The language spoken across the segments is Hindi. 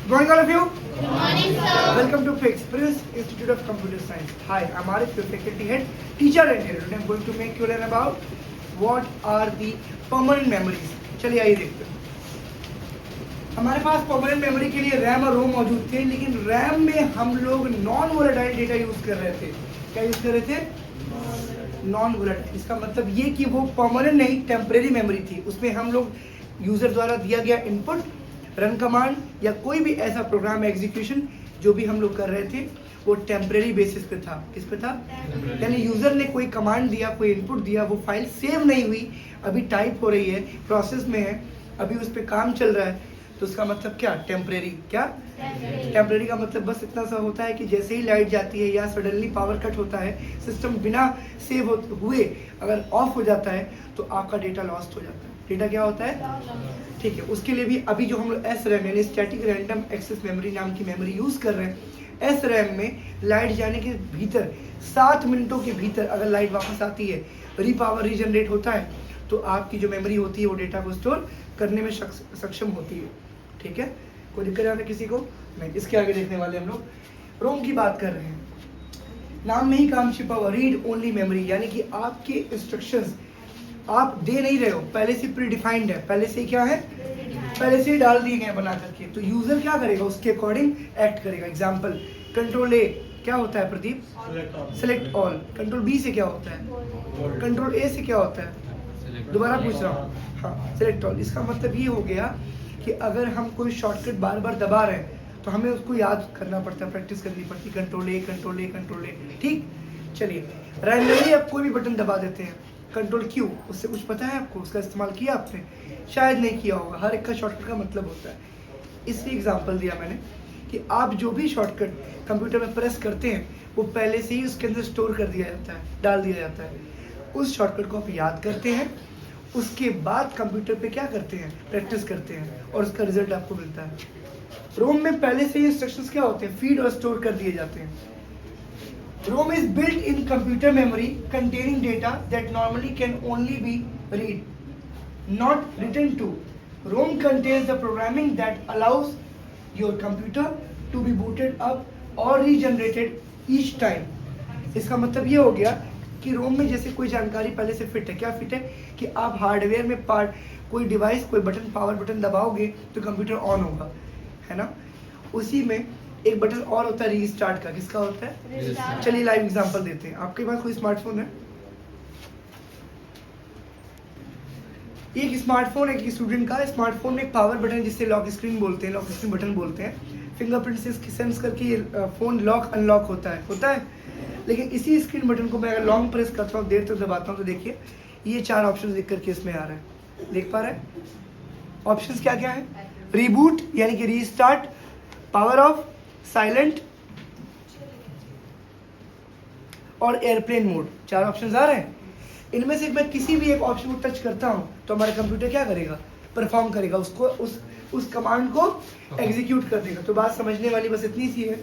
Good morning, all of you. Good morning, sir. Welcome to FIX, Prince Institute of Computer Science. Hi, I'm Arif, your faculty head, teacher, and here today I'm going to make you learn about what are the permanent memories. चलिए आइए देखते हैं. हमारे पास परमानेंट मेमोरी के लिए रैम और रोम मौजूद थे, लेकिन रैम में हम लोग नॉन वोलेटाइल डेटा यूज कर रहे थे. क्या यूज कर रहे थे? Non volatile. इसका मतलब ये कि वो परमानेंट नहीं, टेम्परेरी मेमोरी थी. उसमें हम लोग यूजर द्वारा दिया गया इनपुट, रन कमांड या कोई भी ऐसा प्रोग्राम एग्जीक्यूशन जो भी हम लोग कर रहे थे वो टेम्परेरी बेसिस पे था. किस पे था? यानी यूजर ने कोई कमांड दिया, कोई इनपुट दिया, वो फाइल सेव नहीं हुई, अभी टाइप हो रही है, प्रोसेस में है, अभी उस पर काम चल रहा है, तो उसका मतलब क्या? टेम्परेरी. क्या टेम्परेरी का मतलब बस इतना सा होता है कि जैसे ही लाइट जाती है या सडनली पावर कट होता है, सिस्टम बिना सेव हुए अगर ऑफ हो जाता है तो आपका डेटा लॉस्ट हो जाता है. डेटा क्या होता है? ठीक है. उसके लिए भी अभी जो हम लोग एस रैम यानी स्टैटिक रैंडम एक्सेस मेमोरी नाम की मेमोरी यूज कर रहे हैं, एस रैम में लाइट जाने के भीतर 7 मिनटों के भीतर अगर लाइट वापस आती है, रीपावर रीजनरेट होता है, तो आपकी जो मेमोरी होती है वो डेटा को स्टोर करने में सक्षम होती है. ठीक है. कोई दिक्कत आ रहा है किसी को? नहीं. इसके आगे देखने वाले हम लोग रोम की बात कर रहे हैं. नाम में ही काम छिपा हुआ, रीड ओनली मेमोरी, यानी कि आपके इंस्ट्रक्शंस आप दे नहीं रहे हो, पहले से प्री डिफाइंड है, पहले से क्या है, पहले से ही डाल दिए गए बना करके. तो यूजर क्या करेगा? उसके अकॉर्डिंग एक्ट करेगा. एग्जांपल, कंट्रोल ए क्या होता है Pradeep? Select all. Control B से क्या होता है? कंट्रोल ए से क्या होता है? दोबारा पूछ रहा हूँ. हाँ, सेलेक्ट ऑल. इसका मतलब ये हो गया कि अगर हम कोई शॉर्टकट बार बार दबा रहे हैं तो हमें उसको याद करना पड़ता है, प्रैक्टिस करनी पड़ती है. कंट्रोल ए, कंट्रोल ए, कंट्रोल ए. ठीक. चलिए, रैंडमली आप कोई भी बटन दबा देते हैं. कंट्रोल क्यू, उससे कुछ पता है आपको? उसका इस्तेमाल किया आपने? शायद नहीं किया होगा. हर एक का शॉर्टकट का मतलब होता है. इसलिए एग्जांपल दिया मैंने कि आप जो भी शॉर्टकट कंप्यूटर में प्रेस करते हैं वो पहले से ही उसके अंदर स्टोर कर दिया जाता है, डाल दिया जाता है. उस शॉर्टकट को आप याद करते हैं, उसके बाद कंप्यूटर पे क्या करते हैं? प्रैक्टिस करते हैं और उसका रिजल्ट आपको मिलता है. रोम में पहले से ही इंस्ट्रक्शंस क्या होते हैं? फीड और स्टोर कर दिए जाते हैं. ROM is built in computer memory containing data that normally can only be read, not written to. ROM contains the programming that allows your computer to be booted up or regenerated each time. इसका मतलब ये हो गया कि रोम में जैसे कोई जानकारी पहले से फिट है. क्या फिट है? कि आप हार्डवेयर में कोई डिवाइस, कोई बटन, पावर बटन दबाओगे तो कंप्यूटर ऑन होगा, है ना? उसी में एक बटन और होता है रीस्टार्ट का. किसका होता है? चलिए लाइव एग्जांपल देते हैं. आपके पास कोई स्मार्टफोन है? एक स्मार्टफोन है, एक स्टूडेंट का स्मार्टफोन में एक पावर बटन जिससे लॉक स्क्रीन बोलते हैं, लॉक स्क्रीन बटन बोलते हैं. फिंगरप्रिंट से सेंस करके ये फोन लॉक अनलॉक होता है. लेकिन इसी स्क्रीन बटन को मैं अगर लॉन्ग प्रेस करता हूँ, देर तक दबाता हूँ, तो देखिए ये 4 ऑप्शन लिख करके इसमें आ रहा है. देख पा रहे हैं? ऑप्शंस क्या क्या है? रीबूट यानी कि रीस्टार्ट, पावर ऑफ, साइलेंट और एयरप्लेन मोड. 4 ऑप्शंस आ रहे हैं. इनमें से मैं किसी भी एक ऑप्शन को टच करता हूं तो हमारा कंप्यूटर क्या करेगा? परफॉर्म करेगा, उसको उस कमांड को एग्जीक्यूट कर देगा. तो बात समझने वाली बस इतनी सी है.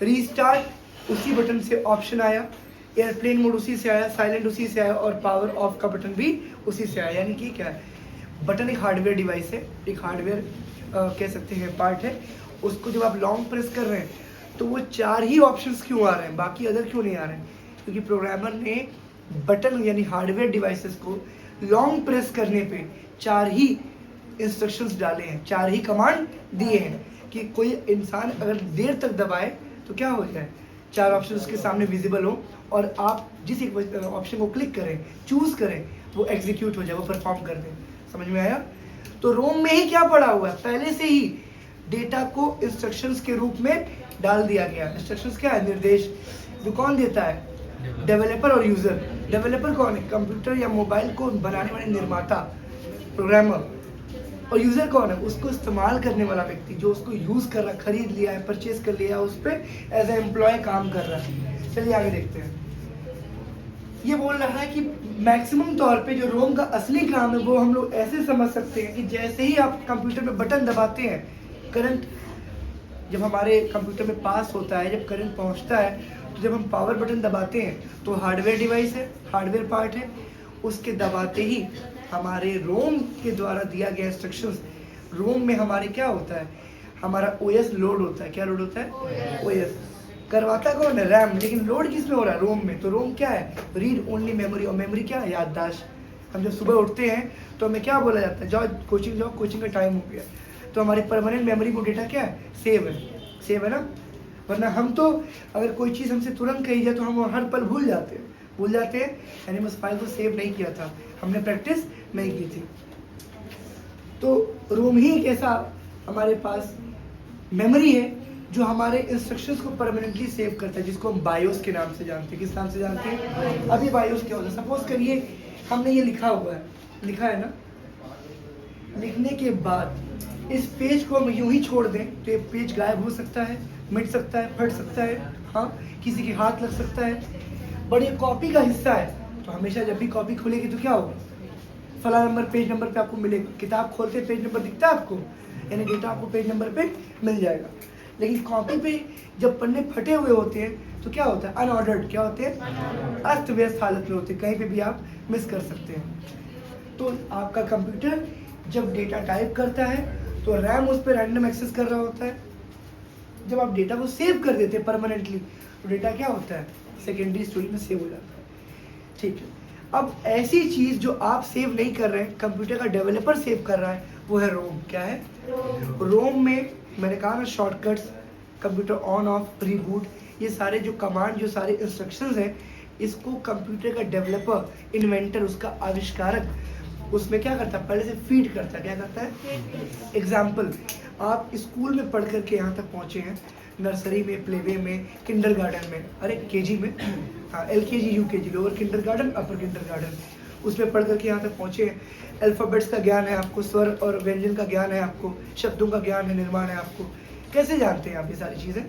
रीस्टार्ट उसी बटन से ऑप्शन आया, एयरप्लेन मोड उसी से आया, साइलेंट उसी से आया और पावर ऑफ का बटन भी उसी से आया. यानी कि क्या है? बटन एक हार्डवेयर डिवाइस है, एक हार्डवेयर कह सकते हैं पार्ट है. उसको जब आप लॉन्ग प्रेस कर रहे हैं तो वो 4 ही ऑप्शंस क्यों आ रहे हैं, बाकी अदर क्यों नहीं आ रहे हैं? क्योंकि प्रोग्रामर ने बटन यानी हार्डवेयर डिवाइसेस को लॉन्ग प्रेस करने पे 4 ही इंस्ट्रक्शंस डाले हैं, 4 ही कमांड दिए हैं कि कोई इंसान अगर देर तक दबाए तो क्या हो जाए? 4 ऑप्शन उसके सामने विजिबल हो और आप जिस एक ऑप्शन को क्लिक करें, चूज करें, वो एग्जीक्यूट हो जाए, वो परफॉर्म कर दें. समझ में आया? तो रोम में ही क्या पड़ा हुआ है? पहले से ही डेटा को इंस्ट्रक्शंस के रूप में डाल दिया गया. इंस्ट्रक्शंस क्या है? निर्देश. जो कौन देता है? डेवलपर और यूजर. डेवलपर कौन है? कंप्यूटर या मोबाइल को बनाने वाले निर्माता, प्रोग्रामर. और यूजर कौन है? उसको इस्तेमाल करने वाला व्यक्ति जो उसको यूज कर रहा है, खरीद लिया है, परचेज कर लिया है, उस पर एज ए एम्प्लॉय काम कर रहा है. चलिए आगे देखते हैं. ये बोल रहा है कि मैक्सिमम तौर पे जो रोम का असली काम है वो हम लोग ऐसे समझ सकते हैं कि जैसे ही आप कंप्यूटर में बटन दबाते हैं, करंट जब हमारे कंप्यूटर में पास होता है, जब करंट पहुंचता है, तो जब हम पावर बटन दबाते हैं तो हार्डवेयर डिवाइस है, हार्डवेयर पार्ट है, उसके दबाते ही हमारे रोम के द्वारा दिया गया इंस्ट्रक्शंस, रोम में हमारे क्या होता है, हमारा ओएस लोड होता है। क्या लोड होता है? ओएस। करवाता कौन है? रैम। लेकिन लोड किस में हो रहा है? रोम में। तो रोम क्या है? Read only memory. और मेमोरी क्या है? याददाश्त। हम जब सुबह उठते हैं तो हमें क्या बोला जाता है? जाओ कोचिंग जाओ, कोचिंग का टाइम हो गया। तो हमारे परमानेंट मेमोरी को डेटा क्या है? सेव है। सेव है ना? वरना हम तो अगर कोई चीज़ हमसे तुरंत कही जाए तो हम हर पल भूल जाते हैं, यानी उस फाइल को सेव नहीं किया था, हमने प्रैक्टिस नहीं की थी। तो रोम ही एक ऐसा हमारे पास मेमोरी है जो हमारे इंस्ट्रक्शंस को परमानेंटली सेव करता है, जिसको हम बायोस के नाम से जानते हैं। किस नाम से जानते हैं? अभी बायोस क्या होता है? सपोज करिए हमने ये लिखा हुआ है, लिखा है ना, लिखने के बाद इस पेज को हम यूं ही छोड़ दें तो ये पेज गायब हो सकता है, मिट सकता है, फट सकता है, हाँ, किसी के हाथ लग सकता है। बड़ी कॉपी का हिस्सा है तो हमेशा जब भी कॉपी खोलेगी तो क्या होगा? फला नंबर पेज नंबर पे आपको मिलेगा। किताब खोलते पेज नंबर दिखता है आपको, यानी डेटा आपको पेज नंबर पे मिल जाएगा। लेकिन कॉपी पे जब पन्ने फटे हुए होते हैं तो क्या होता है? अनऑर्डर्ड। क्या होते हैं? अस्त व्यस्त हालत में होते हैं, कहीं पे भी आप मिस कर सकते हैं। तो आपका कंप्यूटर जब डेटा टाइप करता है तो रैम उस पर रैंडम एक्सेस कर रहा होता है। जब आप डेटा को सेव कर देते हैं परमानेंटली तो डेटा क्या होता है? सेकेंडरी स्टोरेज में सेव हो जाता है। ठीक है, अब ऐसी चीज जो आप सेव नहीं कर रहे हैं, कंप्यूटर का डेवलपर सेव कर रहा है, वो है रोम। क्या है? रोम में मैंने कहा ना, shortcuts, computer on off, reboot, ये सारे जो कमांड, जो सारे इंस्ट्रक्शंस हैं, इसको कंप्यूटर का डेवलपर, इन्वेंटर, उसका आविष्कारक उसमें क्या करता है? पहले से फीड करता है। क्या करता है? एग्जाम्पल, आप स्कूल में पढ़ करके यहाँ तक पहुँचे हैं, नर्सरी में, प्लेवे में, किंडरगार्टन में, अरे केजी में, हाँ, एलकेजी, यूकेजी, लोअर किंडरगार्टन, अपर किंडरगार्टन, उसमें पढ़ करके यहाँ तक पहुँचे हैं। अल्फ़ाबेट्स का ज्ञान है आपको, स्वर और व्यंजन का ज्ञान है आपको, शब्दों का ज्ञान है, निर्माण है आपको। कैसे जानते हैं आप ये सारी चीज़ें?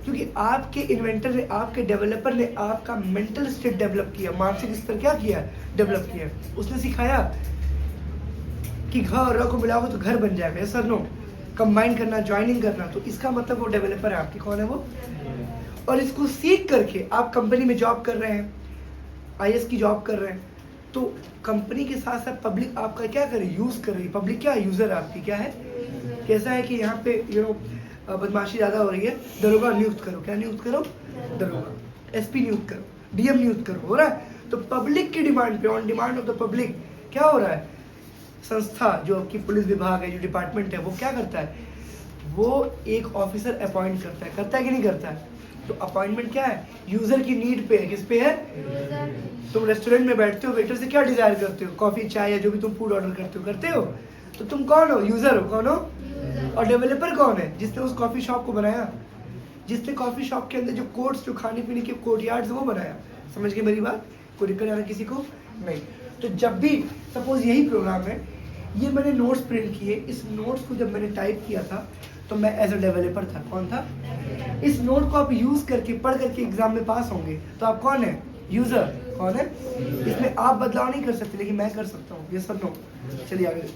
क्योंकि आपके इन्वेंटर ने, आपके डेवलपर ने आपका मेंटल स्टेट डेवलप किया, मानसिक स्तर क्या किया? डेवलप किया। उसने सिखाया कि घ और र को मिलाओगे तो घर बन जाएगा, सर नो, कंबाइन करना, ज्वाइनिंग करना। तो इसका मतलब वो डेवलपर है आपकी। कौन है वो? और इसको सीख करके आप कंपनी में जॉब कर रहे हैं, आईएएस की जॉब कर रहे हैं, तो कंपनी के साथ साथ पब्लिक आपका क्या करे? यूज कर रही है। पब्लिक क्या है? यूजर आपकी क्या है? कैसा है कि यहाँ पे बदमाशी ज़्यादा हो रही है, दरोगा नियुक्त करो। क्या नियुक्त करो? दरोगा। एसपी नियुक्त करो, डीएम नियुक्त करो, हो रहा है। तो पब्लिक की डिमांड पे, on demand of the public, क्या हो रहा है? संस्था, जो आपकी पुलिस विभाग है, जो डिपार्टमेंट है, वो क्या करता है? वो एक ऑफिसर अपॉइंट करता है कि नहीं करता है? तो अपॉइंटमेंट क्या है? यूजर की नीड पे है। किस पे है? तुम रेस्टोरेंट में बैठते हो, वेटर से क्या डिजायर करते हो? कॉफी, चाय, या जो भी तुम फूड ऑर्डर करते हो। तो तुम कौन हो? यूजर हो। कौन हो? और डेवलपर कौन है? जिसने उस कॉफी शॉप को बनाया, जिसने कॉफी शॉप के अंदर जो कोर्ट्स, जो खाने पीने के कोर्टयार्ड्स, वो बनाया। समझ गए मेरी बात? कोई दिक्कत आ रहा किसी को? नहीं। तो जब भी सपोज यही प्रोग्राम है, ये मैंने नोट्स प्रिंट किए, इस नोट्स को जब मैंने टाइप किया था तो मैं एज अ डेवलपर था। कौन था? इस नोट को आप यूज करके, पढ़ करके एग्जाम में पास होंगे, तो आप कौन है? यूजर। कौन है? इसमें आप बदलाव नहीं कर सकते, लेकिन मैं कर सकता हूँ। ये सब नो। चलिए आगे।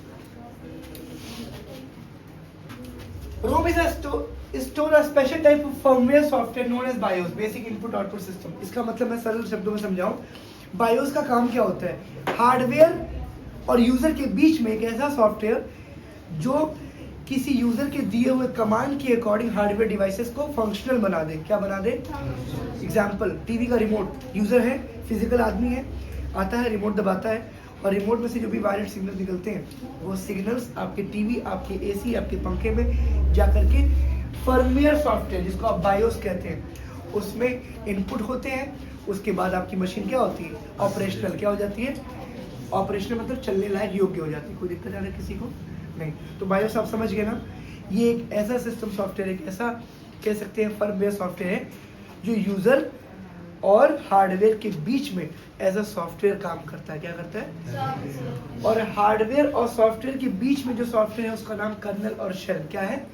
ROM is store a special type of firmware software known as BIOS, basic input output system. इसका मतलब मैं सरल शब्दों में समझाऊं, बायोस का काम क्या होता है? हार्डवेयर और यूजर के बीच में एक ऐसा सॉफ्टवेयर जो किसी यूजर के दिए हुए कमांड के अकॉर्डिंग हार्डवेयर डिवाइसेस को फंक्शनल बना दे। क्या बना दे? एग्जाम्पल, टीवी का रिमोट, यूजर है, फिजिकल आदमी है, आता है, रिमोट दबाता है, और रिमोट में से जो भी वायरलेस सिग्नल निकलते हैं, वो सिग्नल्स आपके टीवी, आपके एसी, आपके पंखे में जा करके फर्मवेयर सॉफ्टवेयर, जिसको आप बायोस कहते हैं, उसमें इनपुट होते हैं। उसके बाद आपकी मशीन क्या होती है? ऑपरेशनल। क्या हो जाती है? ऑपरेशनल मतलब चलने लायक, योग्य हो जाती है। कोई दिक्कत आ रहा है किसी को? नहीं। तो बायोस आप समझ गए ना? ये एक ऐसा सिस्टम सॉफ्टवेयर, एक ऐसा कह सकते हैं फर्मवेयर सॉफ्टवेयर है जो यूजर और हार्डवेयर के बीच में एज अ सॉफ्टवेयर काम करता है। क्या करता है? और हार्डवेयर और सॉफ्टवेयर के बीच में जो सॉफ्टवेयर है उसका नाम कर्नल और शेल। क्या है?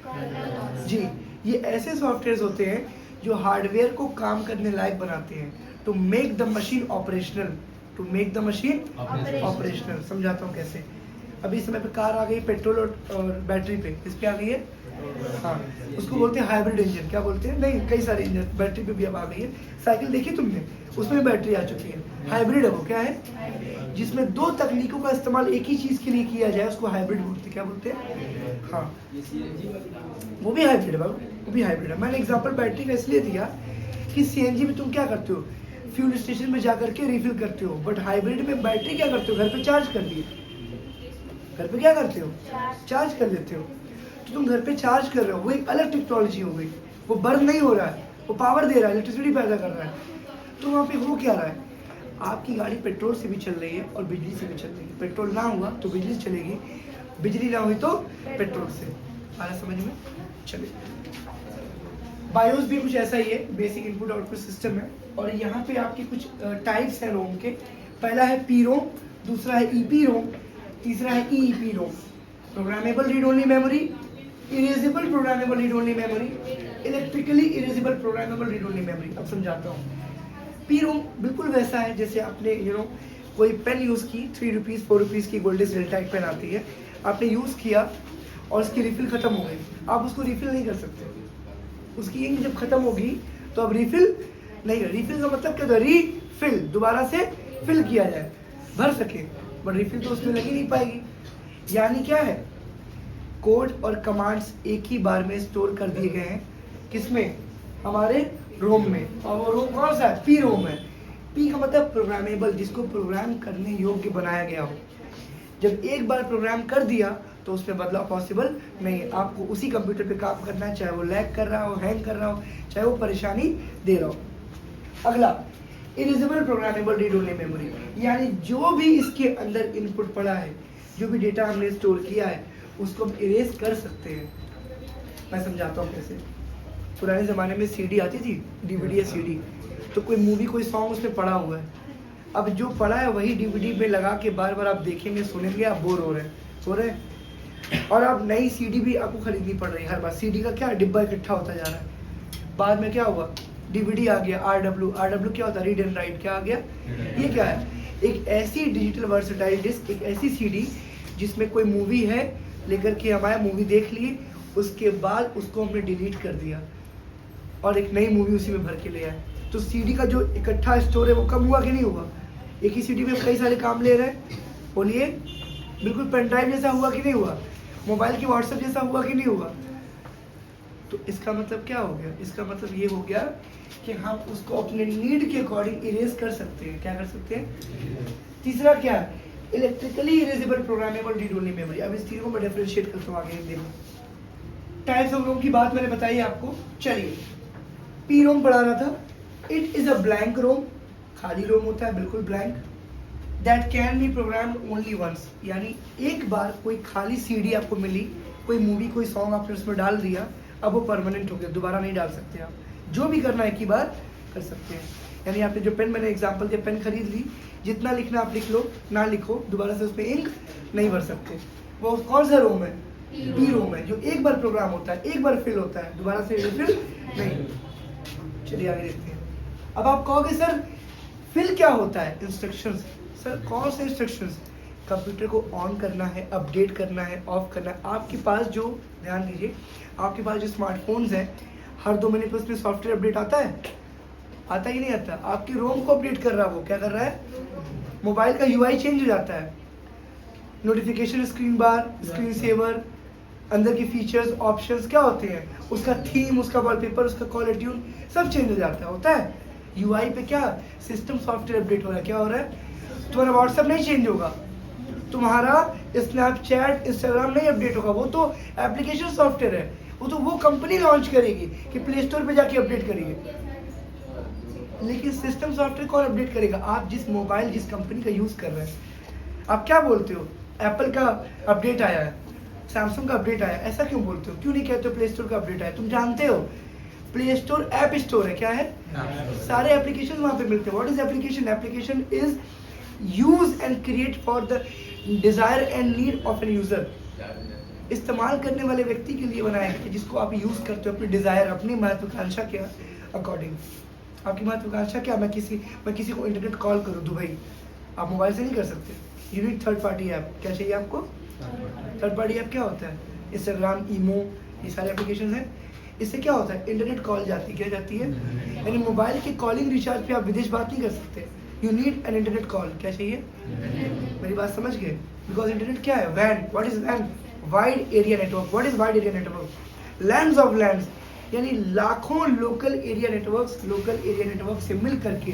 जी, ये ऐसे सॉफ्टवेयर होते हैं जो हार्डवेयर को काम करने लायक बनाते हैं, to make the machine operational. To make the machine operational. समझाता हूँ कैसे। अभी इस समय पे कार आ गई पेट्रोल और बैटरी पे, इस पे आ गई है, हाँ, उसको बोलते हैं हाइब्रिड इंजन। क्या बोलते हैं? नहीं, कई सारे इंजन बैटरी पे भी अब आ गई है। साइकिल देखी तुमने? उसमें बैटरी आ चुकी है। हाइब्रिड है वो, क्या है? जिसमें दो तकनीकों का इस्तेमाल एक ही चीज के लिए किया जाए उसको हाइब्रिड बोलते हैं। क्या बोलते हैं? हाँ, वो भी हाइब्रिड है बाबू, वो भी हाइब्रिड है। मैंने एग्जांपल बैटरी का इसलिए दिया कि सीएनजी में तुम क्या करते हो, फ्यूल स्टेशन में जाकर के रिफिल करते हो, बट हाइब्रिड में बैटरी क्या करते हो, घर पे चार्ज कर दिए। घर पे क्या करते हो, चार्ज कर देते हो। तो तुम घर पे चार्ज कर रहे हो, वो एक अलग टेक्नोलॉजी हो गई, वो बर्न नहीं हो रहा है, वो पावर दे रहा है, इलेक्ट्रिसिटी पैदा कर रहा है। तो वहाँ पे हो क्या रहा है, आपकी गाड़ी पेट्रोल से भी चल रही है और बिजली से भी चल रही है। पेट्रोल ना हुआ तो बिजली से चलेगी, बिजली ना हुई तो पेट्रोल से। आया समझ में? चलिए, बायोस भी कुछ ऐसा ही है, बेसिक इनपुट आउटपुट सिस्टम है। और यहाँ पे आपके कुछ टाइप्स हैं रोम के। पहला है पी रोम, दूसरा है ईपी रोम, तीसरा है EEPROM. Programmable read only memory, erasable programmable read only memory, electrically erasable programmable read only memory. अब समझाता हूँ। पी रोम बिल्कुल वैसा है जैसे आपने कोई पेन यूज़ की, 3 रुपीज़ 4 रुपीज़ की गोल्डेस डेल्टा एक पेन आती है, आपने यूज़ किया और उसकी रिफिल ख़त्म हो गई, आप उसको रिफिल नहीं कर सकते। उसकी इंक जब ख़त्म होगी तो अब रिफिल नहीं कर। रिफिल का मतलब क्या होता है, रीफिल, दोबारा से फिल किया जाए, भर सके, बट रिफिल तो उसमें लगी नहीं पाएगी। यानी क्या है, कोड और कमांड्स एक ही बार में स्टोर कर दिए गए हैं, किसमें, हमारे रोम में। और वो रोम कौन सा है, पी रोम है। पी का मतलब प्रोग्रामेबल, जिसको प्रोग्राम करने योग्य बनाया गया हो। जब एक बार प्रोग्राम कर दिया तो उसमें बदलाव पॉसिबल नहीं है। आपको उसी कंप्यूटर पे काम करना है, चाहे वो लैग कर रहा हो, हैंग कर रहा हो, चाहे वो परेशानी दे रहा हो। अगला, erasable programmable read only memory, यानी जो भी इसके अंदर इनपुट पड़ा है, जो भी डेटा हमने स्टोर किया है, उसको हम इरेज कर सकते हैं। मैं समझाता हूँ कैसे। पुराने ज़माने में सीडी आती थी, डीवीडी या सीडी, तो कोई मूवी कोई सॉन्ग उसमें पड़ा हुआ है, अब जो पड़ा है वही डीवीडी में लगा के बार बार आप देखेंगे, सुनेंगे, आप बोर हो रहे हैं। और अब नई सीडी भी आपको खरीदनी पड़ रही है हर बार। सीडी का क्या डिब्बा इकट्ठा होता जा रहा है। बाद में क्या हुआ, डीवीडी आ गया, आरडब्ल्यू क्या होता है, रीड एंड राइट, क्या आ गया, ये क्या है, एक ऐसी डिजिटल वर्सेटाइल डिस्क, एक ऐसी सीडी जिसमें कोई मूवी है, लेकर के हमारा मूवी देख लिए, उसके बाद उसको हमने डिलीट कर दिया और एक नई मूवी उसी में भर के ले आए। तो सीडी का जो इकट्ठा स्टोर है वो कम हुआ कि नहीं हुआ? एक ही सीडी में कई सारे काम ले रहे हैं, बोलिए, बिल्कुल पेन ड्राइव जैसा हुआ कि नहीं हुआ, मोबाइल की व्हाट्सएप जैसा हुआ कि नहीं हुआ? तो इसका मतलब क्या हो गया, इसका मतलब ये हो गया कि हम उसको अपने नीड के अकॉर्डिंग इरेज कर सकते हैं। क्या कर सकते हैं? तीसरा क्या है, electrically erasable programmable read only memory. अब इस तीनों को मैं डिफरेंशिएट करता हूँ आगे, देखो। टाइप्स ऑफ रोम की बात मैंने बताई आपको। चलिए, पी रोम पढ़ा रहा था। It is a blank ROM, खाली रोम होता है, बिल्कुल blank. That can be programmed only once, यानी एक बार कोई खाली सीडी आपको मिली, कोई मूवी कोई सॉन्ग आपने उसमें डाल दिया, अब वो परमानेंट हो गया, दोबारा नहीं डाल सकते आप। जो भी करना एक ही बार कर सकते हैं। यानी आपने जो पेन, मैंने एग्जांपल दिया, पेन खरीद ली, जितना लिखना आप लिख लो, ना लिखो, दोबारा से उसमें इंक नहीं भर सकते। वो कौन सा रोम है? पी रोम है, जो एक बार प्रोग्राम होता है, एक बार फिल होता है, दोबारा से रिफिल नहीं। चलिए आगे देखते हैं। अब आप कहोगे सर फिल क्या होता है? इंस्ट्रक्शंस। सर कौन से इंस्ट्रक्शंस? कंप्यूटर को ऑन करना है, अपडेट करना है, ऑफ करना है। आपके पास जो, ध्यान दीजिए, आपके पास जो स्मार्टफोन्स हैं, हर 2 महीने पर उसमें सॉफ्टवेयर अपडेट आता है, आता ही नहीं आता। आपकी रोम को अपडेट कर रहा है, वो क्या कर रहा है, मोबाइल का यूआई चेंज हो जाता है, नोटिफिकेशन, स्क्रीन बार, स्क्रीन सेवर, अंदर की फीचर्स, ऑप्शंस क्या होते हैं, उसका थीम, उसका वॉलपेपर, उसका कॉलर ट्यून, सब चेंज हो जाता है, होता है। यूआई पे क्या, सिस्टम सॉफ्टवेयर अपडेट हो रहा है। क्या हो रहा है? तुम्हारा व्हाट्सएप नहीं चेंज होगा, तुम्हारा स्नैपचैट, इंस्टाग्राम नहीं अपडेट होगा, वो तो एप्लीकेशन सॉफ्टवेयर है, वो तो वो कंपनी लॉन्च करेगी कि प्ले स्टोर पे जाके अपडेट करिए। लेकिन सिस्टम सॉफ्टवेयर कौन अपडेट करेगा? आप जिस मोबाइल, जिस कंपनी का यूज कर रहे हैं। आप क्या बोलते हो, एप्पल का अपडेट आया है, सैमसंग का अपडेट आया, ऐसा क्यों बोलते हो? क्यों नहीं कहते हो प्ले स्टोर का अपडेट आया? तुम जानते हो प्ले स्टोर ऐप स्टोर है, क्या है, सारे एप्लीकेशन वहां पे मिलते हैं। What is application? Application is use and create for the desire and need of an user. इस्तेमाल करने वाले व्यक्ति के लिए बनाया है, जिसको आप यूज करते हो अपनी डिजायर, अपनी महत्वाकांक्षा के अकॉर्डिंग। आपकी महत्वाकांक्षा क्या, मैं किसी को इंटरनेट कॉल करूँ दुबई, आप मोबाइल से नहीं कर सकते, you need third party app. क्या चाहिए आपको? थर्ड पार्टी ऐप क्या होता है? इंस्टाग्राम, ईमो, ये सारे एप्लीकेशन हैं। इससे क्या होता है, इंटरनेट कॉल जाती है, क्या जाती है, यानी मोबाइल के कॉलिंग रिचार्ज पे आप विदेश बात नहीं कर सकते। You need an internet call, क्या चाहिए? मेरी बात समझ गए? बिकॉज इंटरनेट क्या है? Van, what is when? Wide area network. What is wide area network? Lands of lands, यानी लाखों लोकल एरिया नेटवर्क से मिल करके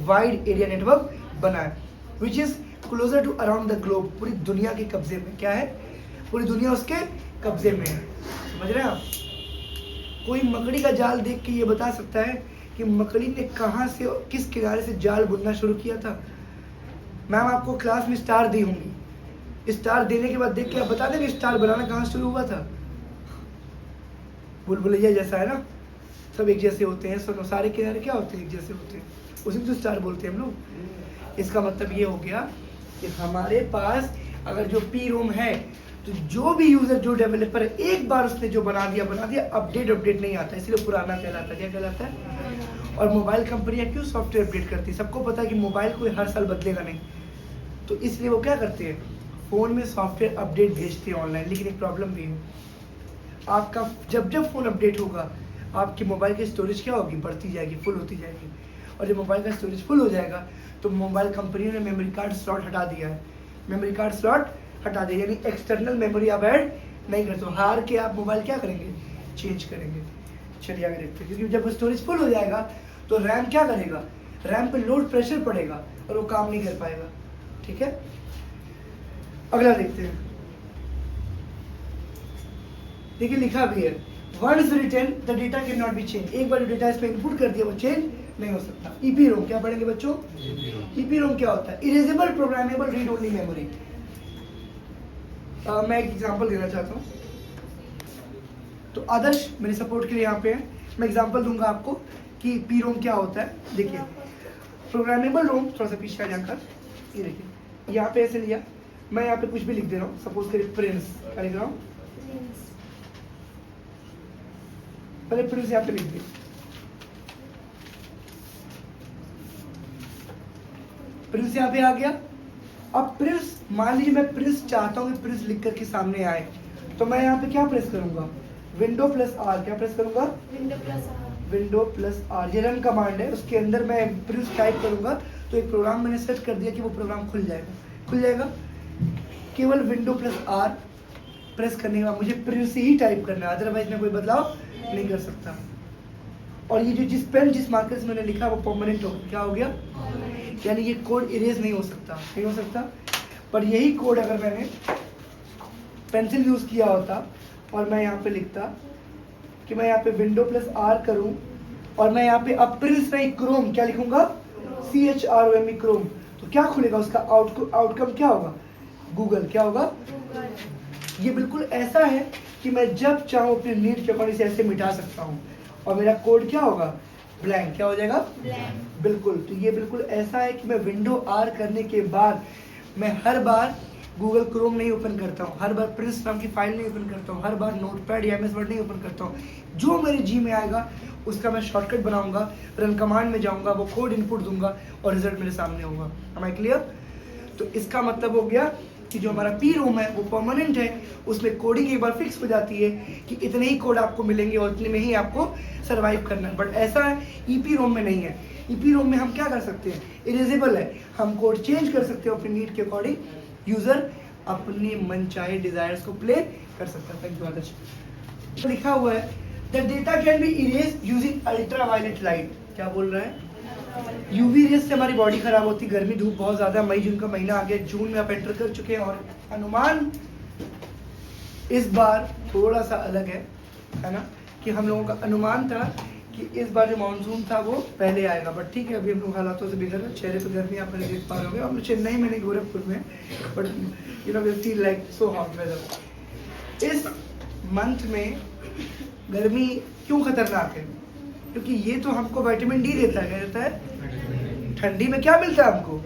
वाइड एरिया नेटवर्क बना है, which is closer to around the globe, पूरी दुनिया के कब्जे में। क्या है? पूरी दुनिया उसके कब्जे में है। समझ रहे हैं आप? कोई मकड़ी का जाल देख के ये बता सकता है कि मकड़ी ने कहाँ से, किस किनारे से जाल बुनना शुरू किया था? मैम आपको क्लास में स्टार दी होंगी, स्टार देने के बाद देख के आप बता देंगे स्टार बनाना कहाँ शुरू हुआ था? बुलबुलैया जैसा है ना, सब एक जैसे होते हैं, सब सारे किनारे क्या होते हैं? एक जैसे होते हैं, उसी को स्टार बोलते हैं हम लोग। इसका मतलब ये हो गया कि हमारे पास अगर जो पी रोम है, तो जो भी यूजर, जो डेवलपर एक बार उसने जो बना दिया, अपडेट नहीं आता, इसलिए पुराना कहलाता है। क्या कहलाता है? और मोबाइल कंपनियां क्यों सॉफ्टवेयर अपडेट करती है? सबको पता है कि मोबाइल कोई हर साल बदलेगा नहीं, तो इसलिए वो क्या करते हैं? फ़ोन में सॉफ्टवेयर अपडेट भेजते हैं ऑनलाइन। लेकिन एक प्रॉब्लम भी है, आपका जब फ़ोन अपडेट होगा, आपकी मोबाइल की स्टोरेज क्या होगी? बढ़ती जाएगी, फुल होती जाएगी। और जब मोबाइल का स्टोरेज फुल हो जाएगा, तो मोबाइल कंपनियों ने मेमोरी कार्ड स्लॉट हटा दिया है। मेमोरी कार्ड स्लॉट हटा दिया, यानी एक्सटर्नल मेमोरी आप ऐड नहीं करते हो। हार के आप मोबाइल क्या करेंगे? चेंज करेंगे। चलिए आगे देखते हैं, क्योंकि जब स्टोरेज फुल हो जाएगा तो रैम क्या करेगा? रैम पे लोड प्रेशर पड़ेगा और वो काम नहीं कर पाएगा। ठीक है, अगला देखते हैं। देखिए लिखा भी है, once written the data can not be change. एक बार डेटा इसमें इनपुट कर दिया, वो चेंज नहीं हो सकता। ईपीरोम क्या पढ़ेंगे बच्चों? ईपीरोम क्या होता है? Erasable programmable read only memory. मैं एक एग्जांपल देना चाहता हूँ, तो आदर्श मेरे सपोर्ट के लिए यहाँ पे है। मैं एग्जांपल दूंगा आपको कि पी रोम क्या होता है। देखिए प्रोग्रामेबल रोम, थोड़ा सा पीछे आ जाकर, ये देखिए यहाँ पे ऐसे लिया, मैं यहाँ पे कुछ भी लिख दे रहा हूँ, सपोज करिए प्रिंस, क्या लिख रहा हूँ? पहले प्रिंस यहाँ पे लिख दिया, प्रिंस यहाँ पे आ गया। अब प्रिंस, मान लीजिए मैं प्रिंस चाहता हूँ कि प्रिंस लिख करके सामने आए, तो मैं यहाँ पे क्या प्रेस करूंगा? Window plus R. क्या प्रेस करूंगा? Window plus R. ये रन कमांड है, उसके अंदर मैं प्रिंस टाइप करूंगा, तो एक प्रोग्राम मैंने सेट कर दिया कि वो प्रोग्राम खुल जाएगा। केवल विंडो प्लस आर प्रेस करने के बाद मुझे प्रिंस ही टाइप करना है, अदरवाइज मैं कोई बदलाव नहीं कर सकता। और ये जो जिस पेन जिस मार्कर से मैंने लिखा वो परमानेंट हो, क्या हो गया? यानी ये कोड इरेज नहीं हो सकता, पर यही कोड अगर मैंने पेंसिल यूज किया होता और मैं यहाँ पे लिखता कि मैं यहाँ पे विंडो प्लस आर करूँ और मैं यहाँ पे अब प्रिंस नहीं क्रोम, क्या लिखूंगा? CHROME क्रोम, तो क्या खुलेगा? उसका आउटकम क्या होगा? गूगल। क्या होगा? ये बिल्कुल ऐसा है कि मैं जब चाहूँ अपनी नीड के अकॉर्डिंग से ऐसे मिटा सकता हूँ, और मेरा कोड क्या होगा? ब्लैंक। क्या हो जाएगा? ब्लैंक। बिल्कुल, तो ये बिल्कुल ऐसा है कि मैं विंडो आर करने के बाद मैं हर बार गूगल क्रोम नहीं ओपन करता हूँ, हर बार प्रिंस नाम की फाइल नहीं ओपन करता हूँ, हर बार नोटपैड या MS वर्ड नहीं ओपन करता हूँ। जो मेरे जी में आएगा उसका मैं शॉर्टकट बनाऊंगा, रन कमांड में जाऊंगा, वो कोड इनपुट दूंगा और रिजल्ट मेरे सामने होगा। Am I clear? तो इसका मतलब हो गया कि जो हमारा पी रोम है वो परमानेंट है, उसमें कोडिंग एक बार फिक्स हो जाती है कि इतने ही कोड आपको मिलेंगे और इतने में ही आपको सर्वाइव करना है। बट ऐसा है ईपी रोम में नहीं है। ईपी रोम में हम क्या कर सकते हैं? इरेजेबल है, हम कोड चेंज कर सकते हो अपनी नीड के अकॉर्डिंग, यूजर अपने मन चाहे डिजायर्स को प्ले कर सकता है। थैंक यू आदर्श। तो लिखा हुआ है the data can be erase using ultraviolet light. क्या बोल रहा है? यूवी रेस से हमारी बॉडी खराब होती, गर्मी धूप बहुत ज्यादा, मई जून का महीना आ गया, जून में आप एंटर कर चुके हैं और अनुमान इस बार थोड़ा सा अलग है ना, कि हम लोगों का अनुमान था कि इस बार जो मानसून था वो पहले आएगा, बट ठीक है अभी हम लोग हालातों से बिगड़ रहे। चेहरे पे गर्मी आप देख पा रहे होंगे, हम चेन्नई में नहीं गोरखपुर में, but you know we feel like so hot weather. इस मंथ में गर्मी क्यों खतरनाक है? क्योंकि ये तो हमको विटामिन डी देता है। क्या देता है? ठंडी में क्या मिलता है हमको?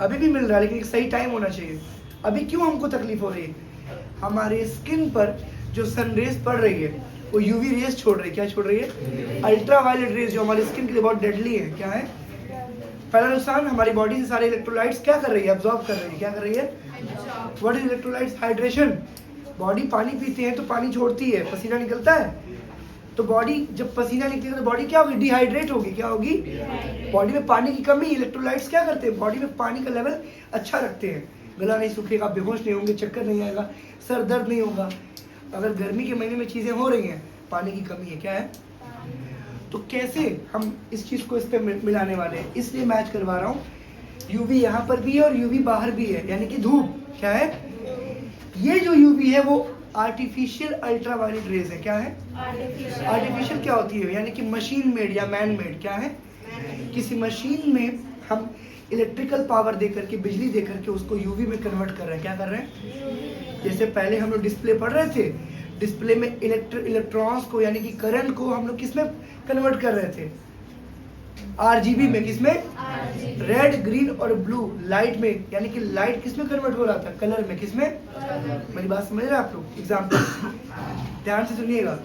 अभी भी मिल रहा है, लेकिन एक सही टाइम होना चाहिए। अभी क्यों हमको तकलीफ हो रही है? हमारे स्किन पर जो सन रेज पड़ रही है वो यूवी रेज छोड़ रही है। क्या छोड़ रही है? अल्ट्रावायलेट रेज, जो हमारी स्किन के लिए बहुत डेडली है। क्या है? पहला नुकसान, हमारी बॉडी से सारे इलेक्ट्रोलाइट्स क्या कर रही है? अब्सॉर्ब कर रही है। क्या कर रही है? What is electrolytes? Hydration. Body पानी पीते हैं तो पानी छोड़ती है, पसीना निकलता है, तो बॉडी जब पसीना निकलेगा तो बॉडी क्या होगी, डिहाइड्रेट होगी, क्या होगी, बॉडी में पानी की कमी। इलेक्ट्रोलाइट्स क्या करते हैं, बॉडी में पानी का लेवल अच्छा रखते हैं, गला नहीं सूखेगा, बेहोश नहीं होंगे, चक्कर नहीं आएगा, सर दर्द नहीं होगा। अगर गर्मी के महीने में चीज़ें हो रही हैं, पानी की कमी है, क्या है, तो कैसे हम इस चीज़ को इस पर मिलाने वाले हैं, इसलिए मैच करवा रहा हूँ। यूवी यहाँ पर भी है और यूवी बाहर भी है, यानी कि धूप क्या है, ये जो यूवी है वो आर्टिफिशियल अल्ट्रावायलेट रेज है। क्या है, आर्टिफिशियल क्या होती है, यानी कि मशीन मेड या मैन मेड। क्या है, किसी मशीन में हम इलेक्ट्रिकल पावर दे करके, बिजली दे करके उसको यूवी में कन्वर्ट कर रहे हैं। क्या कर रहे हैं, जैसे पहले हम लोग डिस्प्ले पढ़ रहे थे, डिस्प्ले में इलेक्ट्रॉन्स को यानी कि करंट को हम लोग किस में कन्वर्ट कर रहे थे, आरजीबी में, किसमें, रेड ग्रीन और ब्लू लाइट में, यानी कि लाइट किस में कन्वर्ट हो रहा था, कलर में, किसमें, मेरी बात समझ रहे हैं आप लोग। एग्जाम्पल ध्यान से सुनिएगा,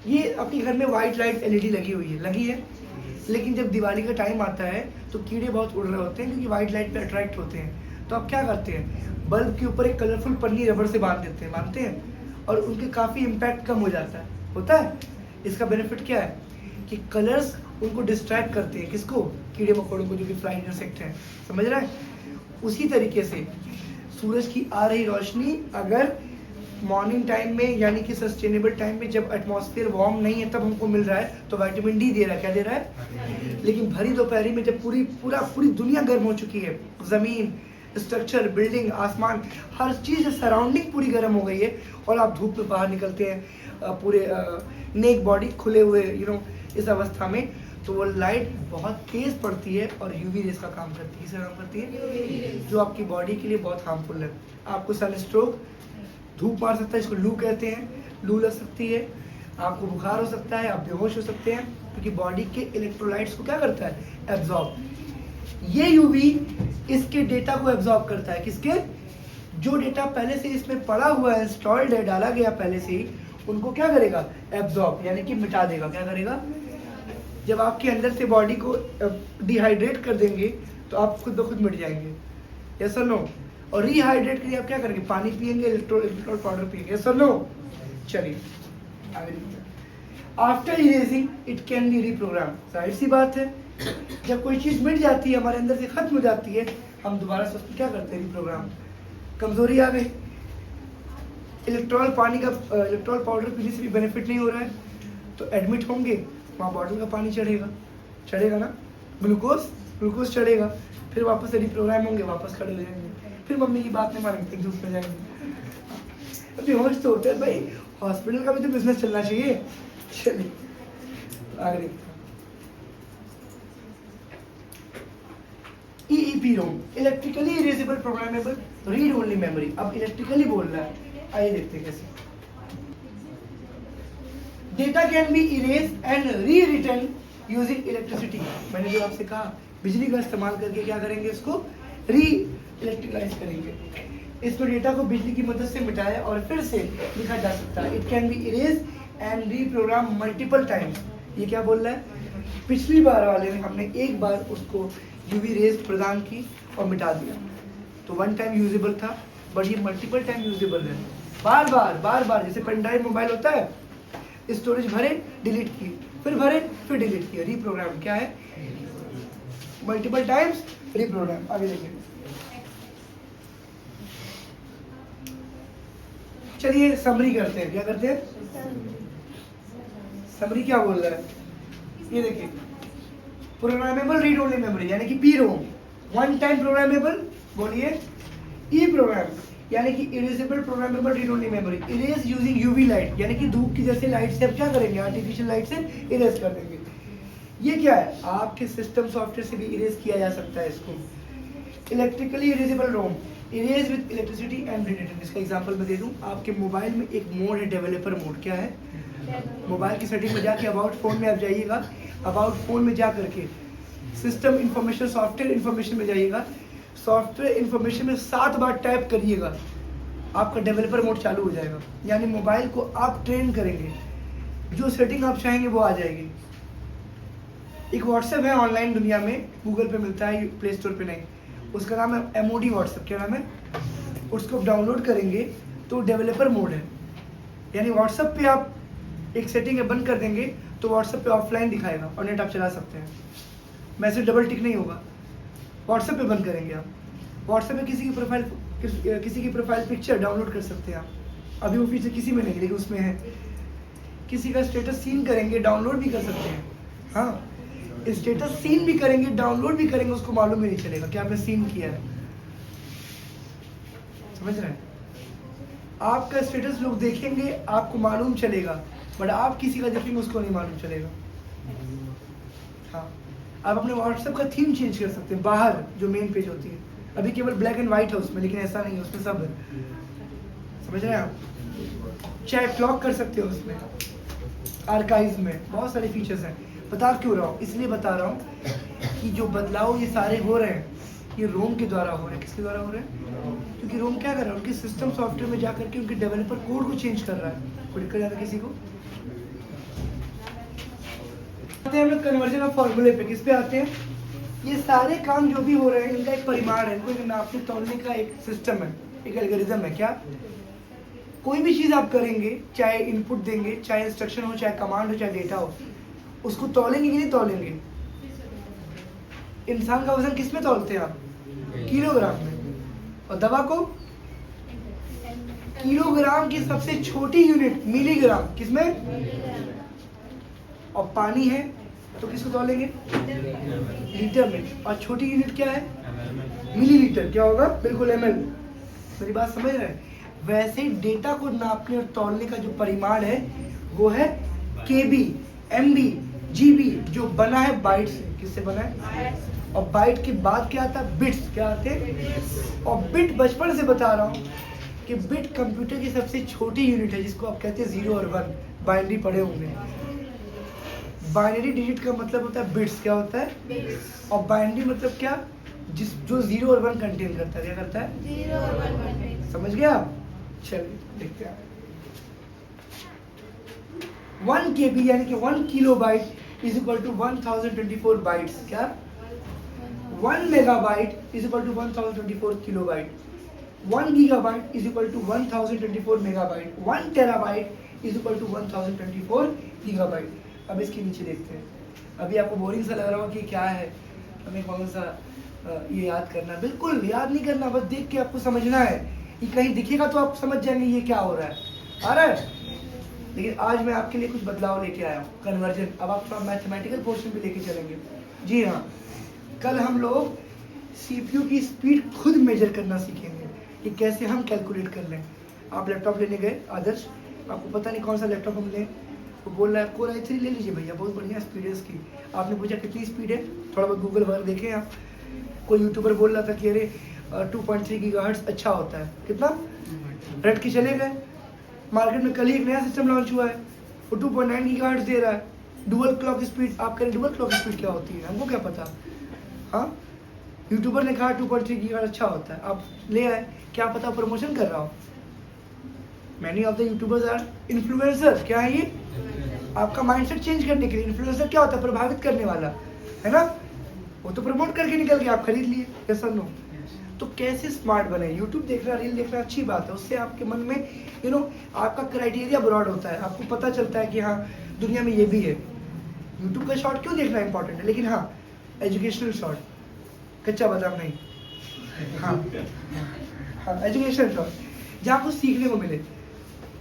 ये अपने घर में व्हाइट लाइट एलईडी लगी हुई है, लगी है, लेकिन जब दिवाली का टाइम आता है तो कीड़े बहुत उड़ रहे होते हैं क्योंकि व्हाइट लाइट पे अट्रैक्ट होते हैं। तो आप क्या करते हैं, बल्ब के ऊपर एक कलरफुल पन्नी रबड़ से बांध देते हैं, बांधते हैं, और उनके काफ़ी इम्पैक्ट कम हो जाता है, होता है। इसका बेनिफिट क्या है कि कलर्स उनको डिस्ट्रैक्ट करते हैं, किसको, कीड़े मकोड़ों को, जो कि फ्लाइंग इंसेक्ट हैं, समझ रहे हैं। उसी तरीके से सूरज की आ रही रोशनी अगर मॉर्निंग टाइम में यानी कि सस्टेनेबल टाइम में जब एटमॉस्फेयर वार्म नहीं है तब हमको मिल रहा है तो विटामिन डी दे रहा है, क्या दे रहा है। लेकिन भरी दोपहरी में जब पूरी दुनिया गर्म हो चुकी है, ज़मीन, स्ट्रक्चर, बिल्डिंग, आसमान, हर चीज़ सराउंडिंग पूरी गर्म हो गई है, और आप धूप में बाहर निकलते हैं पूरे नेक बॉडी खुले हुए, इस अवस्था में, तो वो लाइट बहुत तेज़ पड़ती है और यूवी रेस का काम करती है। किसका काम करती है, जो आपकी बॉडी के लिए बहुत हार्मफुल है। आपको सनस्ट्रोक, धूप मार सकता है, इसको लू कहते हैं, लू लग सकती है, आपको बुखार हो सकता है, आप बेहोश हो सकते हैं, क्योंकि बॉडी के इलेक्ट्रोलाइट्स को क्या करता है, एब्जॉर्ब। ये यूवी इसके डेटा को एब्जॉर्ब करता है, किसके, जो डेटा पहले से इसमें पड़ा हुआ है, इंस्टॉल्ड है, डाला गया पहले से ही, उनको क्या करेगा, एब्जॉर्ब, यानी कि मिटा देगा। क्या करेगा, जब आपके अंदर से बॉडी को डिहाइड्रेट कर देंगे तो आप खुद ब खुद मिट जाएंगे, यस और नो। और रिहाइड्रेट के लिए आप क्या करेंगे, पानी पिएंगे, इलेक्ट्रोल पाउडर पिएंगे, यस और नो। चलिए आगे, after erasing it can be reprogram. जाहिर सी बात है, जब कोई चीज़ मिट जाती है, हमारे अंदर से खत्म हो जाती है, हम दोबारा से उसको क्या करते हैं, रीप्रोग्राम। कमजोरी आ गई, इलेक्ट्रॉल पाउडर पीने से भी बेनिफिट नहीं हो रहा है, तो एडमिट होंगे, वहाँ बॉटल का पानी चढ़ेगा ना, ग्लूकोज चढ़ेगा, फिर वापस से रिप्रोग्राम होंगे, वापस खड़े हो जाएंगे, फिर मम्मी की बात नहीं मानेंगे, धूप में जाएंगे। अभी होश तो होता है भाई, हॉस्पिटल का भी तो बिजनेस चलना चाहिए। चलिए आगे, EEPROM, electrically erasable programmable read only memory. अब इलेक्ट्रिकली बोल रहा है, आइए देखते हैं कैसे। Data can be erase and re return using electricity. मैंने जो आपसे कहा, बिजली का इस्तेमाल करके क्या करेंगे, इसको री इलेक्ट्रिकलाइज करेंगे। इसको डेटा को बिजली की मदद से मिटाया और फिर से लिखा जा सकता है। It can be erase and reprogram multiple times. ये क्या बोल रहा है, पिछली बार वाले में हमने एक बार उसको यूवी रेज प्रदान की और मिटा दिया, तो वन टाइम यूजेबल था, बट ये मल्टीपल टाइम यूजेबल है, बार बार जैसे पेन ड्राइव मोबाइल होता है, स्टोरेज भरे, डिलीट किए, फिर भरे, फिर डिलीट किया, रीप्रोग्राम क्या है, मल्टीपल टाइम्स रीप्रोग्राम। आगे देखिए, चलिए समरी करते हैं, क्या करते हैं, समरी क्या बोल रहा है, ये देखिए, प्रोग्रामेबल रीड ओनली मेमोरी यानी कि PROM, वन टाइम प्रोग्रामेबल, बोलिए EPROM यानी कि erasable programmable read only memory. Erase using UV light, यानी कि धूप की जैसे लाइट से आप क्या करेंगे, आर्टिफिशियल लाइट से इरेज कर देंगे। ये क्या है, आपके सिस्टम सॉफ्टवेयर से भी इरेज किया जा सकता है इसको। Electrically erasable ROM, erase with electricity and return. इसका एग्जांपल मैं दे दूं, आपके मोबाइल में एक मोड है, डेवलपर मोड। क्या है, मोबाइल की सेटिंग में जाके अबाउट फोन में आप जाइएगा, अबाउट फोन में जा करके सिस्टम इंफॉर्मेशन, सॉफ्टवेयर इंफॉर्मेशन में जाइएगा, सॉफ्टवेयर इंफॉर्मेशन में 7 बार टैप करिएगा, आपका डेवलपर मोड चालू हो जाएगा। यानी मोबाइल को आप ट्रेन करेंगे, जो सेटिंग आप चाहेंगे वो आ जाएगी। एक व्हाट्सएप है ऑनलाइन दुनिया में, गूगल पे मिलता है, प्ले स्टोर पे नहीं, उसका नाम है MOD व्हाट्सएप। क्या नाम है, उसको डाउनलोड करेंगे तो डेवलपर मोड है, यानी व्हाट्सएप पे आप एक सेटिंग है, बंद कर देंगे तो व्हाट्सएप पे ऑफलाइन दिखाएगा और नेट आप चला सकते हैं। मैसेज डबल टिक नहीं होगा। व्हाट्सएप पे बंद करेंगे आप, व्हाट्सएप पे किसी की प्रोफाइल पिक्चर डाउनलोड कर सकते हैं आप। अभी वो फीचर किसी में नहीं, लेकिन उसमें है। किसी का स्टेटस सीन करेंगे, डाउनलोड भी कर सकते हैं। हाँ, स्टेटस सीन भी करेंगे, डाउनलोड भी करेंगे, उसको मालूम ही नहीं चलेगा कि आपने सीन किया है। समझ रहे हैं? आपका स्टेटस लोग देखेंगे, आपको मालूम चलेगा, बट आप किसी का देखेंगे उसको नहीं मालूम चलेगा। हाँ, आप अपने व्हाट्सएप का थीम चेंज कर सकते हैं। बाहर जो मेन पेज होती है, अभी केवल ब्लैक एंड व्हाइट है उसमें, लेकिन ऐसा नहीं है, उसमें सब है। समझ रहे हैं आप? चैट लॉक कर सकते हो उसमें, आर्काइव में बहुत सारे फीचर्स हैं। बता क्यों रहा हूँ? इसलिए बता रहा हूँ कि जो बदलाव ये सारे हो रहे हैं, ये रोम के द्वारा हो रहे हैं। किसके द्वारा हो रहे हैं? क्योंकि रोम क्या कर रहा है, उनके सिस्टम सॉफ्टवेयर में जाकर के उनके डेवलपर कोड को चेंज कर रहा है। कोई दिक्कत आता किसी को? आते हैं हम लोग कन्वर्जन ऑफ फॉर्मूले पे। किस पे आते हैं? ये सारे काम जो भी हो रहे हैं, इनका एक परिमाण है, इनको नापने तोलने का एक सिस्टम है, एक एल्गोरिथम है। क्या? कोई भी चीज़ आप करेंगे, चाहे इनपुट देंगे, चाहे इंस्ट्रक्शन हो, चाहे कमांड हो, चाहे डेटा हो, उसको तोलेंगे कि नहीं तोलेंगे? इंसान का वजन किस में तोलते हैं आप? किलोग्राम में। और दवा को किलोग्राम की सबसे छोटी यूनिट मिलीग्राम। किसमें? और पानी है तो किसको तोलेंगे? लीटर में। और छोटी यूनिट क्या है? मिलीलीटर। क्या होगा? बिल्कुल ml। मेरी बात समझ रहे हैं? वैसे डेटा को नापने और तोलने का जो परिमाण है वो है केबी, एमबी, जीबी, जो बना है बाइट से। किससे बना है? और बाइट के बाद क्या आता है? बिट्स। क्या आते हैं? और बिट बचपन से बता रहा हूँ कि बिट कंप्यूटर की सबसे छोटी यूनिट है, जिसको आप कहते हैं 0 और 1। बाइनरी पढ़े होंगे। बाइनरी डिजिट का मतलब होता है बिट्स। क्या होता है? और बाइनरी मतलब क्या? जो 0 और 1 कंटेन करता है। क्या करता है? 0 और 1 कंटेन। समझ गया आप? चलिए देखते हैं। 1 KB यानी कि 1 kilobyte is equal to 1024 bytes. क्या? 1 megabyte is equal to 1024 kilobyte. 1 gigabyte is equal to 1024 megabyte. 1 terabyte is equal to 1024 gigabyte. अब इसके नीचे देखते हैं। अभी आपको बोरिंग सा लग रहा होगा कि क्या है, हमें कौन सा ये याद करना है। बिल्कुल याद नहीं करना, बस देख के आपको समझना है। ये कहीं दिखेगा तो आप समझ जाएंगे ये क्या हो रहा है। आ रहा है? लेकिन आज मैं आपके लिए कुछ बदलाव लेके आया हूँ। कन्वर्जन। अब आप थोड़ा मैथमेटिकल पोर्शन भी लेके चलेंगे। जी हाँ, कल हम लोग सीपीयू की स्पीड खुद मेजर करना सीखेंगे कि कैसे हम कैलकुलेट कर लें। आप लैपटॉप लेने गए आदर्श, आपको पता नहीं कौन सा लैपटॉप हम लें, वो बोल रहा है कोर i3 ले लीजिए भैया, बहुत बढ़िया स्पीड है इसकी। आपने पूछा कितनी स्पीड है, थोड़ा बहुत गूगल वगैरह देखें आप। कोई यूट्यूबर बोल रहा था कि अरे 2.3 गीगाहर्ट्ज़ अच्छा होता है। कितना? रट के चले गए। मार्केट में कल ही एक नया सिस्टम लॉन्च हुआ है, वो 2.9 गीगाहर्ट्ज़ दे रहा है। Dual clock speed. आप करें डुअल क्लॉक स्पीड क्या होती है, हमको क्या पता। हाँ, यूट्यूबर ने कहा 2.3 गीगाहर्ट्ज़ अच्छा होता है, आप ले आए, क्या पता प्रमोशन कर रहा हो। Many of the YouTubers are influencer. क्या है ये? आपका माइंडसेट चेंज करने के लिए। इन्फ्लुएंसर क्या होता है? प्रभावित करने वाला, है ना? वो तो प्रमोट करके निकल गया, आप खरीद लिए। कैसा नो? तो कैसे स्मार्ट बने? यूट्यूब देखना, रील देखना अच्छी बात है, उससे आपके मन में आपका क्राइटेरिया ब्रॉड होता है, आपको पता चलता है कि हाँ दुनिया में ये भी है। यूट्यूब का शॉर्ट क्यों देखना इंपॉर्टेंट है, लेकिन हाँ एजुकेशनल शॉर्ट, कच्चा बादाम नहीं। हाँ एजुकेशनल शॉर्ट जहाँ कुछ सीखने को मिले।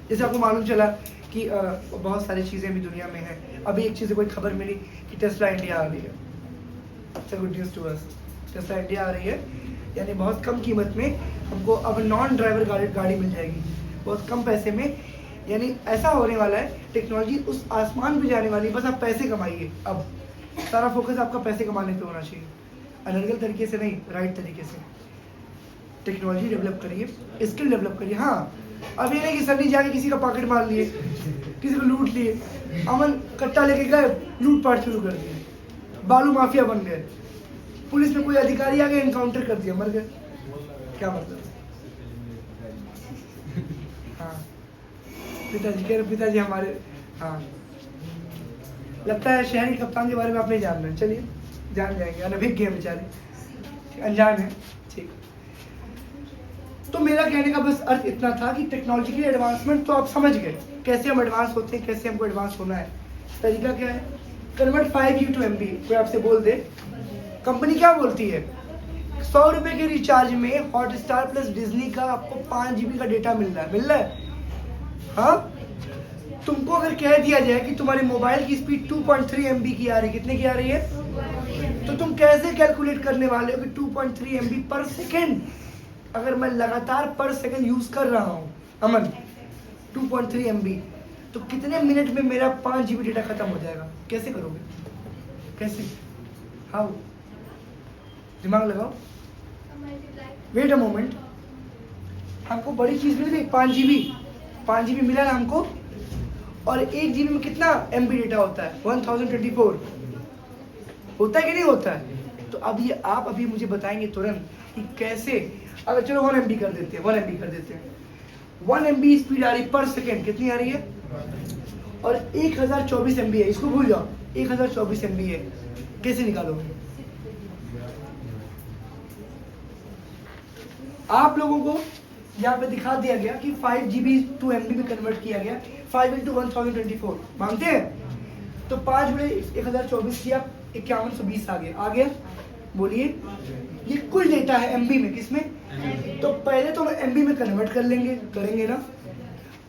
जैसे आपको मालूम चला कि बहुत सारी चीज़ें भी दुनिया में हैं। अभी एक चीज़ कोई खबर मिली कि टेस्ला इंडिया आ रही है। अच्छा, good news to us. Tesla India आ रही है, यानी बहुत कम कीमत में हमको अब नॉन ड्राइवर गाड़ी मिल जाएगी, बहुत कम पैसे में। यानी ऐसा होने वाला है, टेक्नोलॉजी उस आसमान पे जाने वाली है, बस आप पैसे कमाइए। अब सारा फोकस आपका पैसे कमाने पे होना चाहिए, अनर्गल तरीके से नहीं, राइट तरीके से। टेक्नोलॉजी डेवलप करिए, स्किल डेवलप करिए। हाँ, अब ये नहीं कि सर नहीं जाके किसी का पॉकेट मार लिए, किसी को लूट लिए, अमन कट्टा लेके गए, लूटपाट शुरू कर दिए, बालू माफिया बन गए, पुलिस में कोई अधिकारी आ गए, एनकाउंटर कर दिया, मर गए। क्या मतलब? हाँ, पिताजी कह रहे, पिताजी हमारे, हाँ लगता है शहरी कप्तान के बारे में आप नहीं जान रहे। चलिए जान जाएंगे, अनभिज्ञ है बेचारे, अनजान है। ठीक, तो मेरा कहने का बस अर्थ इतना था कि टेक्नोलॉजी की एडवांसमेंट तो आप समझ गए कैसे हम एडवांस होते हैं, कैसे हमको एडवांस होना है। तरीका क्या है? Convert 5G to MB। कोई आपसे बोल दे, कंपनी क्या बोलती है? 100 रुपए के रिचार्ज में हॉटस्टार प्लस डिज्नी का आपको 5 GB का डेटा मिल रहा है। हाँ, तुमको अगर कह दिया जाए कि तुम्हारे मोबाइल की स्पीड 2.3 MB की आ रही है, कितने की आ रही है, तो तुम कैसे कैलकुलेट करने वाले हो कि 2.3 MB पर सेकेंड अगर मैं लगातार पर सेकेंड यूज कर रहा हूँ अमन 2.3 MB, तो कितने मिनट में मेरा 5 GB डेटा खत्म हो जाएगा? कैसे करोगे? कैसे? हाउ? दिमाग लगाओ। वेट अ मोमेंट, हमको बड़ी चीज मिल गई 5 GB मिला ना हमको, और 1 GB में कितना MB डेटा होता है? 1024 होता है कि नहीं होता है? तो अब ये आप अभी मुझे बताएंगे तुरंत कि कैसे, अगर चलो 1 MB कर देते हैं, 1 MB कर देते हैं, 1 MB स्पीड आ रही पर सेकेंड, कितनी आ रही है? और 1024 MB है, इसको भूल जाओ, 1024 MB है, कैसे निकालोगे? आप लोगों को यहाँ पे दिखा दिया गया कि 5 GB to MB में कन्वर्ट किया गया, 5 into 1024 मानते हैं? तो 5 बड़े 1024 किया, 5120 आ गया। बोलिए, ये कुल डेटा है MB में, किसमें? तो पहले तो हम MB में कन्वर्ट करेंगे ना,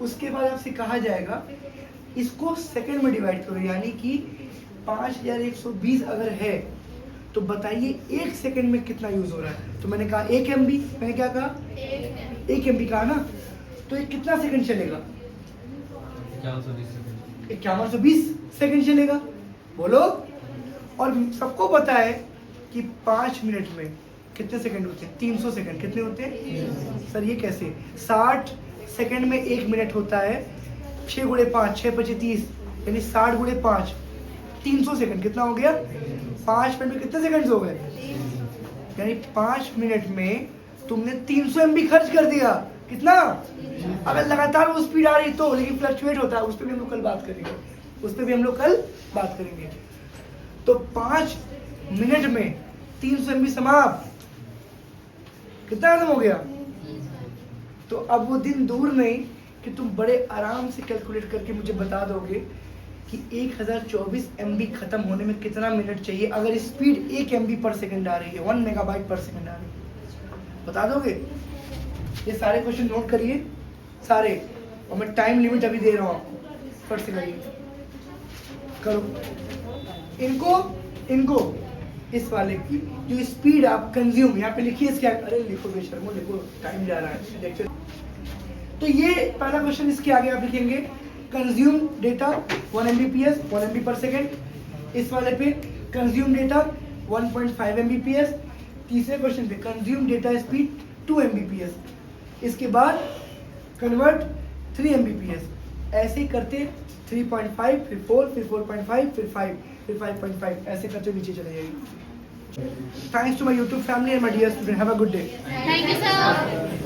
उसके बाद आपसे कहा जाएगा इसको सेकंड में डिवाइड करो, यानी कि 5120 अगर है तो बताइए 1 सेकंड में कितना यूज हो रहा है। तो मैंने कहा 1 MB, मैंने क्या कहा? 1 MB कहा ना, तो ये कितना सेकंड चलेगा? 5120 सेकंड चलेगा। बोलो। और सबको पता है कि 5 मिनट में कितने सेकंड होते हैं? 300 सेकंड। कितने होते हैं सर? ये कैसे? 60 सेकंड में 1 मिनट होता है, 6 गुणे 5, 6 पचे 30, यानी 60 गुणे 5, 300 सेकंड। कितना हो गया? 5 मिनट में कितने सेकंड्स हो गए? यानी 5 मिनट में तुमने 300 MB खर्च कर दिया। कितना? अगर लगातार वो स्पीड आ रही तो, लेकिन फ्लक्चुएट होता है, उस पर भी हम लोग कल बात करेंगे। तो 5 मिनट में 300 MB समाप्त। कितना खत्म हो गया? तो अब वो दिन दूर नहीं कि तुम बड़े आराम से कैलकुलेट करके मुझे बता दोगे कि 1024 MB खत्म होने में कितना मिनट चाहिए अगर स्पीड 1 MB पर सेकंड आ रही है, 1 मेगाबाइट पर सेकंड आ रही है। बता दोगे? ये सारे क्वेश्चन नोट करिए सारे, और मैं टाइम लिमिट अभी दे रहा हूँ आपको, फट से करिए, करो इनको इस वाले की जो स्पीड आप कंज्यूम, यहाँ पे लिखिए इसके, अरे लिखो बेशर्मो, लिखो, टाइम जा रहा है लेक्चर। तो ये पहला क्वेश्चन, इसके आगे आप लिखेंगे कंज्यूम डेटा 1 Mbps 1 MB पर सेकेंड। इस वाले पे कंज्यूम डेटा 1.5 Mbps। तीसरे क्वेश्चन पे कंज्यूम डेटा स्पीड 2 Mbps। इसके बाद कन्वर्ट 3 Mbps। ऐसे ही करते 3.5, फिर 4, फिर 4.5, फिर 5, फिर 5.5, ऐसे करते नीचे चले जाइए। Thanks to my YouTube family and my dear student. Have a good day. Thank you, sir.